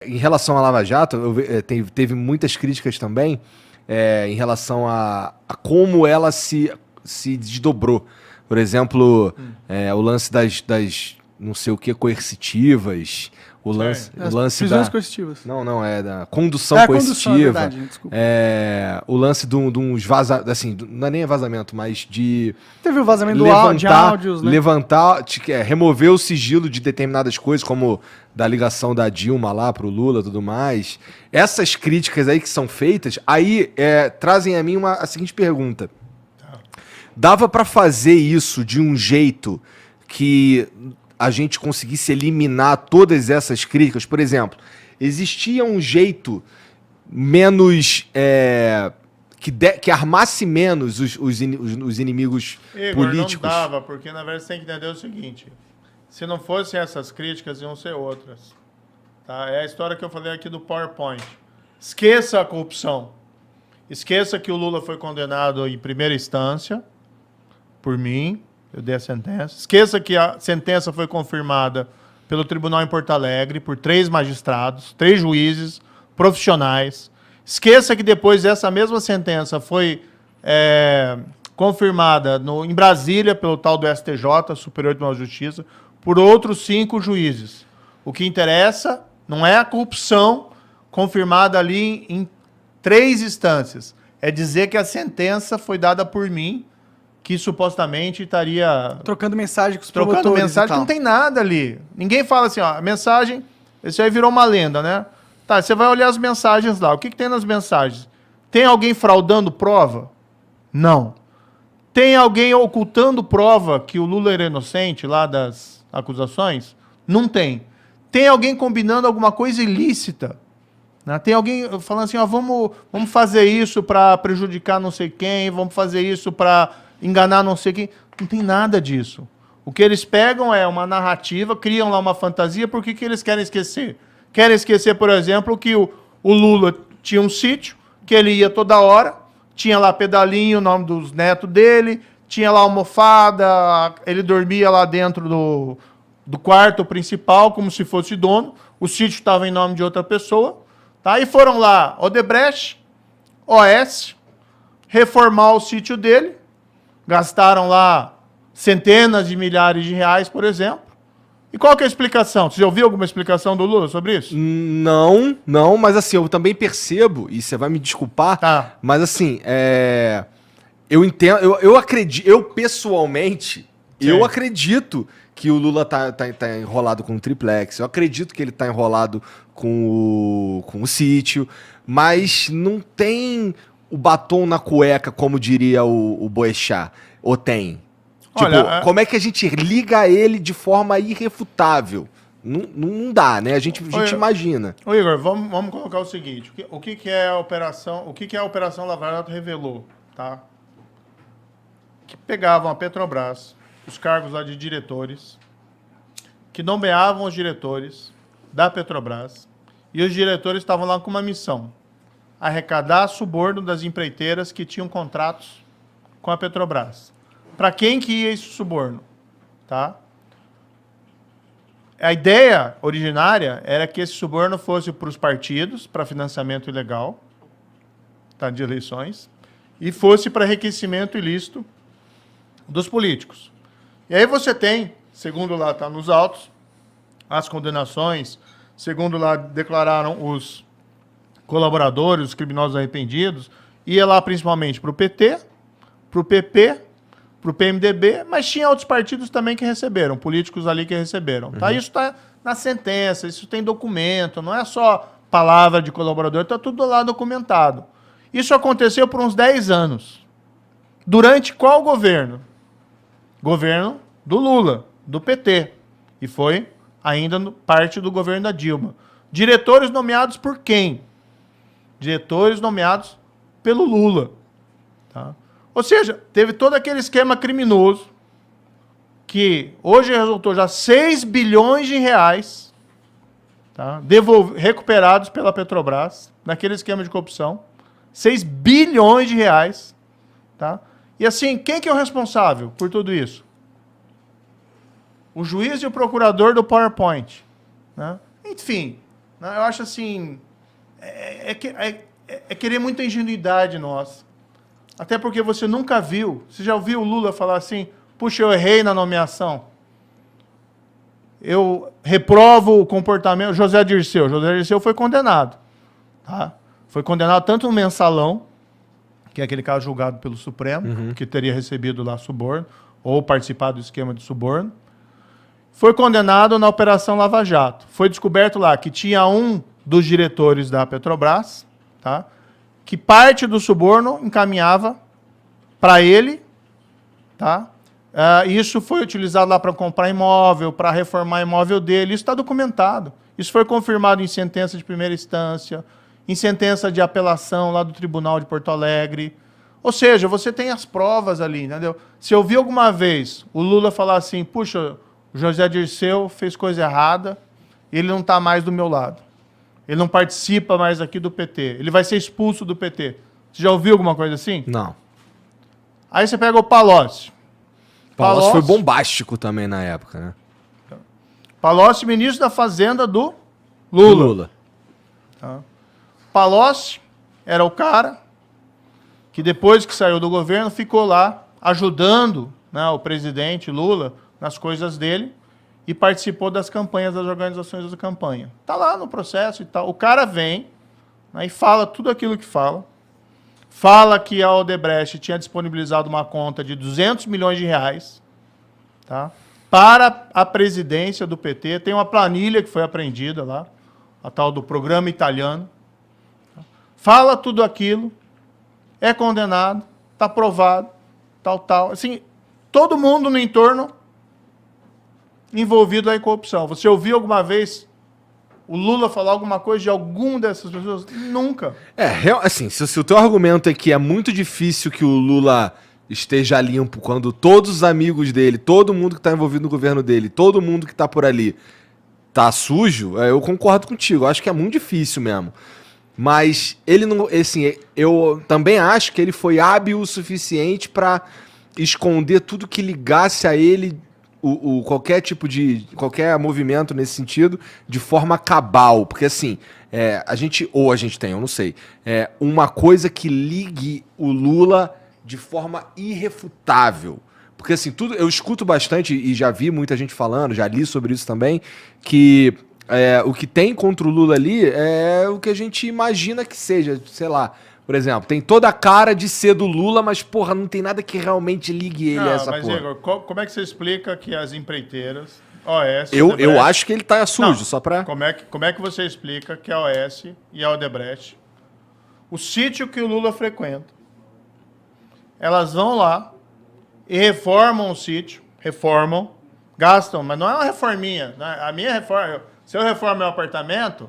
Em relação à Lava Jato, teve muitas críticas também em relação a como ela se desdobrou. Por exemplo, o lance das não sei o que coercitivas, o lance prisões da... coercitivas. Não, é da condução Condução, é coercitiva. verdade, desculpa. O lance de uns vazamentos, assim, não é nem vazamento, mas de Teve o vazamento de áudios, né? remover o sigilo de determinadas coisas, como da ligação da Dilma lá pro Lula e tudo mais. Essas críticas aí que são feitas, aí trazem a mim a seguinte pergunta. Dava pra fazer isso de um jeito que a gente conseguisse eliminar todas essas críticas? Por exemplo, existia um jeito menos... que armasse menos os inimigos políticos? Não dava, porque na verdade você tem que entender o seguinte: se não fossem essas críticas, iam ser outras. Tá? É a história que eu falei aqui do PowerPoint. Esqueça a corrupção. Esqueça que o Lula foi condenado em primeira instância por mim, eu dei a sentença. Esqueça que a sentença foi confirmada pelo tribunal em Porto Alegre por 3 magistrados, 3 juízes profissionais. Esqueça que depois essa mesma sentença foi confirmada em Brasília pelo tal do STJ, Superior Tribunal de Justiça, por outros 5 juízes. O que interessa não é a corrupção confirmada ali em 3 instâncias. É dizer que a sentença foi dada por mim, que supostamente estaria... Trocando mensagem com os promotores. Trocando mensagem, que não tem nada ali. Ninguém fala assim, ó, a mensagem... Isso aí virou uma lenda, né? Tá, você vai olhar as mensagens lá. O que tem nas mensagens? Tem alguém fraudando prova? Não. Tem alguém ocultando prova que o Lula era inocente lá das acusações? Não tem. Tem alguém combinando alguma coisa ilícita? Né? Tem alguém falando assim, ó, vamos fazer isso para prejudicar não sei quem, vamos fazer isso para enganar não sei quem. Não tem nada disso. O que eles pegam é uma narrativa, criam lá uma fantasia. Por que eles querem esquecer? Querem esquecer, por exemplo, que o Lula tinha um sítio, que ele ia toda hora, tinha lá pedalinho, o nome dos netos dele, tinha lá almofada, ele dormia lá dentro do quarto principal, como se fosse dono, o sítio estava em nome de outra pessoa, tá? E foram lá Odebrecht, OS, reformar o sítio dele, gastaram lá centenas de milhares de reais, por exemplo. E qual que é a explicação? Você já ouviu alguma explicação do Lula sobre isso? Não, mas assim, eu também percebo, e você vai me desculpar, mas assim, eu entendo, eu acredito, eu pessoalmente, eu acredito que o Lula tá enrolado com o triplex, eu acredito que ele tá enrolado com o sítio, mas não tem o batom na cueca, como diria o Boechat, ou tem? Tipo, Olha, como é que a gente liga ele de forma irrefutável? Não dá, né? A gente imagina. Ô Igor, vamos colocar o seguinte: o que é a Operação Lava Jato revelou, tá? Que pegavam a Petrobras, os cargos lá de diretores, que nomeavam os diretores da Petrobras, e os diretores estavam lá com uma missão: arrecadar suborno das empreiteiras que tinham contratos com a Petrobras. Para quem que ia esse suborno? Tá? A ideia originária era que esse suborno fosse para os partidos, para financiamento ilegal, tá, de eleições, e fosse para enriquecimento ilícito dos políticos. E aí você tem, segundo lá está nos autos, as condenações, segundo lá declararam os colaboradores, os criminosos arrependidos, ia lá principalmente para o PT, para o PP, para o PMDB, mas tinha outros partidos também que receberam, políticos ali que receberam. Tá? Isso está na sentença, isso tem documento, não é só palavra de colaborador, está tudo lá documentado. Isso aconteceu por uns 10 anos. Durante qual governo? Governo do Lula, do PT. E foi ainda parte do governo da Dilma. Diretores nomeados por quem? Diretores nomeados pelo Lula. Tá? Ou seja, teve todo aquele esquema criminoso que hoje resultou já 6 bilhões de reais, tá, recuperados pela Petrobras, naquele esquema de corrupção. 6 bilhões de reais. Tá? E assim, quem que é o responsável por tudo isso? O juiz e o procurador do PowerPoint. Né? Enfim, Não, eu acho assim, é querer muita ingenuidade nossa. Até porque você nunca viu, você já ouviu o Lula falar assim, puxa, eu errei na nomeação. Eu reprovo o comportamento. José Dirceu foi condenado. Tá? Foi condenado tanto no mensalão, que é aquele caso julgado pelo Supremo, que teria recebido lá suborno, ou participado do esquema de suborno. Foi condenado na Operação Lava Jato. Foi descoberto lá que tinha um dos diretores da Petrobras, tá? Que parte do suborno encaminhava para ele, tá? Isso foi utilizado lá para comprar imóvel, para reformar imóvel dele. Isso está documentado. Isso foi confirmado em sentença de primeira instância, em sentença de apelação lá do Tribunal de Porto Alegre. Ou seja, você tem as provas ali, entendeu? Se eu vi alguma vez o Lula falar assim, puxa, o José Dirceu fez coisa errada, ele não está mais do meu lado. Ele não participa mais aqui do PT. Ele vai ser expulso do PT. Você já ouviu alguma coisa assim? Não. Aí você pega o Palocci. Palocci foi bombástico também na época, né? Palocci, ministro da Fazenda do Lula. Tá. Palocci era o cara que depois que saiu do governo ficou lá ajudando, né, o presidente Lula nas coisas dele e participou das campanhas, das organizações da campanha. Tá lá no processo e tal. O cara vem, né, e fala tudo aquilo que fala. Fala que a Odebrecht tinha disponibilizado uma conta de 200 milhões de reais, tá, para a presidência do PT. Tem uma planilha que foi apreendida lá, a tal do programa italiano. Fala tudo aquilo, é condenado, está provado, tal. Assim, todo mundo no entorno envolvido em corrupção. Você ouviu alguma vez o Lula falar alguma coisa de alguma dessas pessoas? Nunca. Assim, se o teu argumento é que é muito difícil que o Lula esteja limpo quando todos os amigos dele, todo mundo que está envolvido no governo dele, todo mundo que está por ali tá sujo, eu concordo contigo. Eu acho que é muito difícil mesmo. Mas ele não, assim, eu também acho que ele foi hábil o suficiente para esconder tudo que ligasse a ele qualquer tipo de qualquer movimento nesse sentido de forma cabal, porque assim a gente tem, eu não sei, uma coisa que ligue o Lula de forma irrefutável. Porque assim, eu escuto bastante e já vi muita gente falando, já li sobre isso também, que o que tem contra o Lula ali é o que a gente imagina que seja, sei lá. Por exemplo, tem toda a cara de ser do Lula, mas, porra, não tem nada que realmente ligue ele a essa porra. Mas, Igor, como é que você explica que as empreiteiras, OAS... Eu acho que ele tá sujo, só pra... Como é que você explica que a OAS e a Odebrecht, o sítio que o Lula frequenta, elas vão lá e reformam o sítio, gastam, mas não é uma reforminha. Né? A minha reforma... Se eu reformo meu apartamento,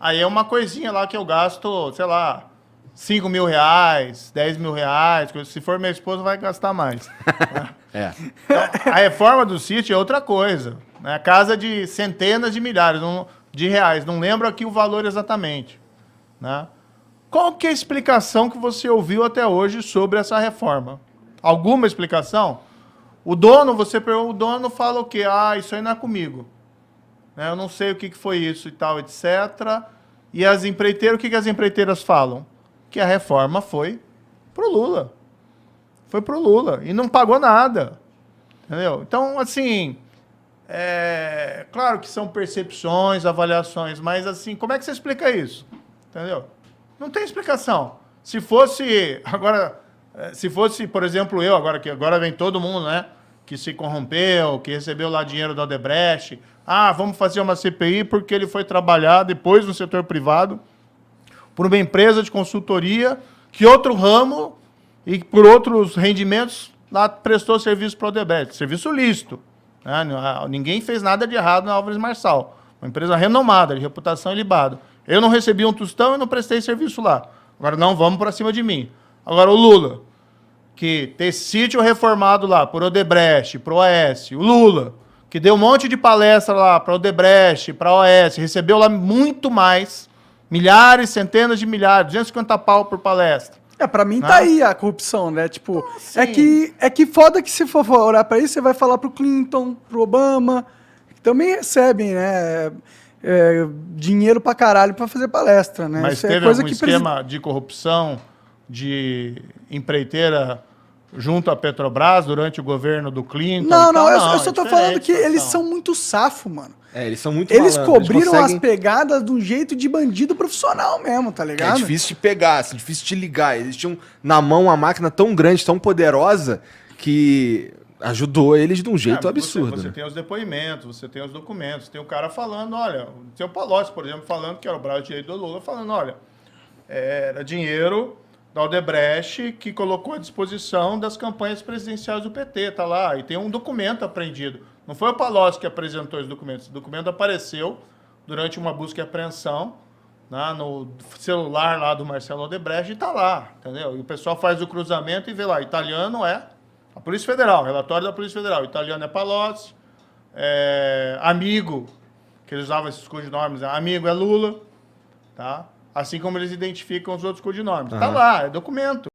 aí é uma coisinha lá que eu gasto, sei lá, 5 mil reais, 10 mil reais. Se for minha esposa, vai gastar mais. Né? Então, a reforma do sítio é outra coisa. Né? Casa de centenas de milhares de reais. Não lembro aqui o valor exatamente. Né? Qual que é a explicação que você ouviu até hoje sobre essa reforma? Alguma explicação? O dono fala o quê? Isso aí não é comigo. Eu não sei o que foi isso e tal, etc. E as empreiteiras, o que as empreiteiras falam? Que a reforma foi pro Lula. Foi pro Lula. E não pagou nada. Entendeu? Então, assim, claro que são percepções, avaliações, mas, assim, como é que você explica isso? Entendeu? Não tem explicação. Se fosse, por exemplo, que agora vem todo mundo, né? Que se corrompeu, que recebeu lá dinheiro da Odebrecht. Vamos fazer uma CPI porque ele foi trabalhar depois no setor privado por uma empresa de consultoria que outro ramo e por outros rendimentos lá prestou serviço para o Odebrecht. Serviço lícito. Né? Ninguém fez nada de errado na Álvares Marçal. Uma empresa renomada, de reputação ilibada. Eu não recebi um tostão e não prestei serviço lá. Agora não vamos para cima de mim. Agora o Lula, que tem sítio reformado lá por Odebrecht, pro OAS, o Lula, que deu um monte de palestra lá para Odebrecht, para OAS, recebeu lá muito mais, milhares, centenas de milhares, 250 pau por palestra. Pra mim tá aí a corrupção, né? Tipo, assim, é que foda que se for olhar pra isso, você vai falar pro Clinton, pro Obama, que também recebem, né? dinheiro pra caralho pra fazer palestra, né? Mas Isso teve é coisa algum que esquema de corrupção, de empreiteira junto à Petrobras durante o governo do Clinton? Não, e não, tal? eu só tô é falando diferente que a eles situação. são muito safo, mano. Eles são muito Eles malandros, cobriram conseguem- as pegadas de um jeito de bandido profissional mesmo, tá É ligado? difícil de pegar, assim, difícil de ligar. Eles tinham na mão uma máquina tão grande, tão poderosa, que ajudou eles de um jeito absurdo. Você né? tem os depoimentos, você tem os documentos, tem o cara falando, olha, tem o Palocci, por exemplo, falando, que era o braço direito do Lula, falando, olha, era dinheiro da Odebrecht que colocou à disposição das campanhas presidenciais do PT, tá lá, e tem um documento apreendido. Não foi o Palocci que apresentou esse documento apareceu durante uma busca e apreensão, né, no celular lá do Marcelo Odebrecht, e tá lá, entendeu? E o pessoal faz o cruzamento e vê lá, italiano é a Polícia Federal, relatório da Polícia Federal, italiano é Palocci, amigo, que eles usavam esses codinomes, amigo é Lula, tá? Assim como eles identificam os outros codinomes. Tá lá, é documento.